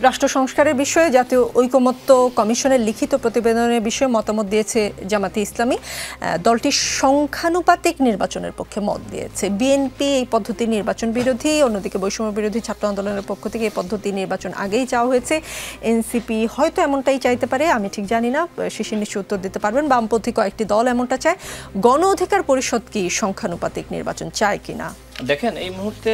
রাষ্ট্র সংস্কারের বিষয়ে জাতীয় ঐকমত্য কমিশনের লিখিত প্রতিবেদনের বিষয়ে মতামত দিয়েছে জামাতে ইসলামী। দলটি সংখ্যানুপাতিক নির্বাচনের পক্ষে মত দিয়েছে। বিএনপি এই পদ্ধতির নির্বাচন বিরোধী, অন্যদিকে বৈষম্য বিরোধী ছাত্র আন্দোলনের পক্ষ থেকে এই পদ্ধতির নির্বাচন আগেই চাওয়া হয়েছে। এনসিপি হয়তো এমনটাই চাইতে পারে, আমি ঠিক জানি না, শিশির নিশ্চয় উত্তর দিতে পারবেন। বামপন্থী কয়েকটি দল এমনটা চায়। গণ অধিকার পরিষদ কি সংখ্যানুপাতিক নির্বাচন চায় কিনা? দেখেন, এই মুহূর্তে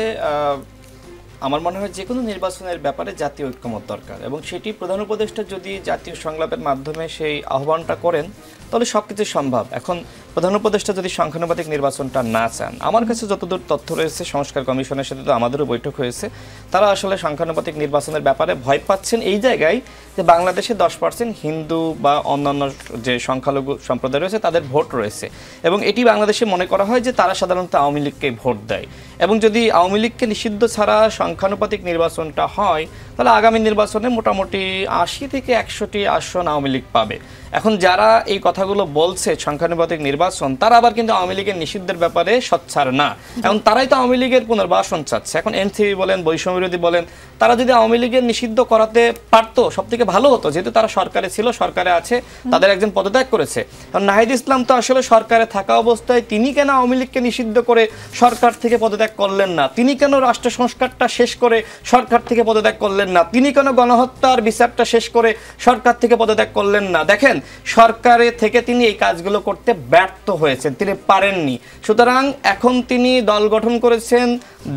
আমার মনে হয় যে কোনো নির্বাচনের ব্যাপারে জাতীয় ঐক্যমত দরকার, এবং সেটি প্রধান উপদেষ্টা যদি জাতীয় সংলাপের মাধ্যমে সেই আহ্বানটা করেন তাহলে সব কিছু সম্ভব। এখন প্রধান উপদেষ্টা যদি সংখ্যানুপাতিক নির্বাচনটা না চান, আমার কাছে যতদূর তথ্য রয়েছে, সংস্কার কমিশনের সাথে তো আমাদেরও বৈঠক হয়েছে, তারা আসলে সংখ্যানুপাতিক নির্বাচনের ব্যাপারে ভয় পাচ্ছেন এই জায়গায় যে বাংলাদেশে 10% হিন্দু বা অন্যান্য যে সংখ্যালঘু সম্প্রদায় রয়েছে তাদের ভোট রয়েছে, এবং এটি বাংলাদেশে মনে করা হয় যে তারা সাধারণত আওয়ামী লীগকে ভোট দেয়। এবং যদি আওয়ামী লীগকে নিষিদ্ধ ছাড়া সংখ্যানুপাতিক নির্বাচনটা হয় তাহলে আগামী নির্বাচনে মোটামুটি 80 থেকে 100টি আসন আওয়ামী লীগ পাবে। এখন যারা এই কথাগুলো বলছে সংখ্যানুপাতিক নির্বাচন, তারা আবার কিন্তু আওয়ামী লীগের নিষিদ্ধের ব্যাপারে সোচ্চার না। এখন তারাই তো আওয়ামী লীগের পুনর্বাসন চাচ্ছে। এখন এনসিপি বলেন, বৈষম্য বিরোধী বলেন, তারা যদি আওয়ামী লীগের নিষিদ্ধ করাতে পারতো সব থেকে ভালো হতো, যেহেতু তারা সরকারে ছিল, সরকারে আছে, তাদের একজন পদত্যাগ করেছে। কারণ নাহিদ ইসলাম তো আসলে সরকারে থাকা অবস্থায় তিনি কেন আওয়ামী লীগকে নিষিদ্ধ করে সরকার থেকে পদত্যাগ করলেন না? তিনি কেন রাষ্ট্র সংস্কারটা শেষ করে সরকার থেকে পদত্যাগ করলেন না? তিনি কেন গণহত্যার বিচারটা শেষ করে সরকার থেকে পদত্যাগ করলেন না? দেখেন, সরকারে থেকে তিনি এই কাজগুলো করতে ব্যর্থ হয়েছেন, তিনি পারেননি। সুতরাং এখন তিনি দল গঠন করেছেন,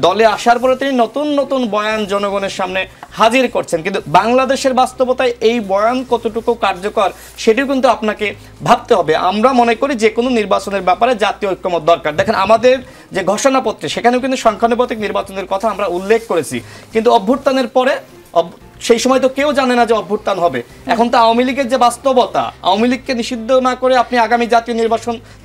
দলে আসার পরে তিনি নতুন নতুন বয়ান জনগণের সামনে হাজির করছেন, কিন্তু বাংলাদেশের বাস্তবতায় এই বয়ান কতটুকু কার্যকর সেটিও কিন্তু আপনাকে ভাবতে হবে। আমরা মনে করি যে কোনো নির্বাচনের ব্যাপারে জাতীয় ঐক্যমত দরকার। দেখেন, আমাদের যে ঘোষণাপত্রে সেখানেও কিন্তু সংখ্যানুপাতিক নির্বাচনের কথা আমরা উল্লেখ করেছি, কিন্তু অভ্যুত্থানের পরে সেই সময় তো কেউ জানে না যে অভ্যুত্থান হবে। এখন তো আওয়ামী লীগের যে বাস্তবতা, আওয়ামী লীগকে নিষিদ্ধ না করে আপনি আগামী জাতীয়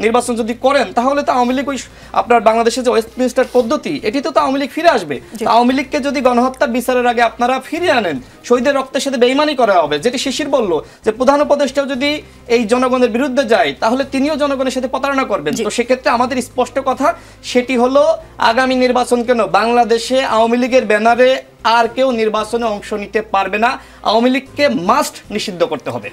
নির্বাচন যদি করেন তাহলে তো আওয়ামী লীগ ওই আপনার বাংলাদেশের যে ওয়েস্টমিনিস্টার পদ্ধতি, এটিতে তো আওয়ামী লীগ ফিরে আসবে। আওয়ামী লীগকে যদি গণহত্যার বিচারের আগে আপনারা ফিরিয়ে আনেন, শহীদের রক্তের সাথে বেইমানি করা হবে। যেটি শিশির বলল যে প্রধান উপদেষ্টাও যদি এই জনগণের বিরুদ্ধে যায় তাহলে তিনিও জনগণের সাথে প্রতারণা করবেন। তো সেক্ষেত্রে আমাদের স্পষ্ট কথা, সেটি হলো আগামী নির্বাচন কেন বাংলাদেশে আওয়ামী লীগের ব্যানারে আর কেউ নির্বাচনে অংশ নিতে পারবে না। আওয়ামী লীগকে মাস্ট নিষিদ্ধ করতে হবে।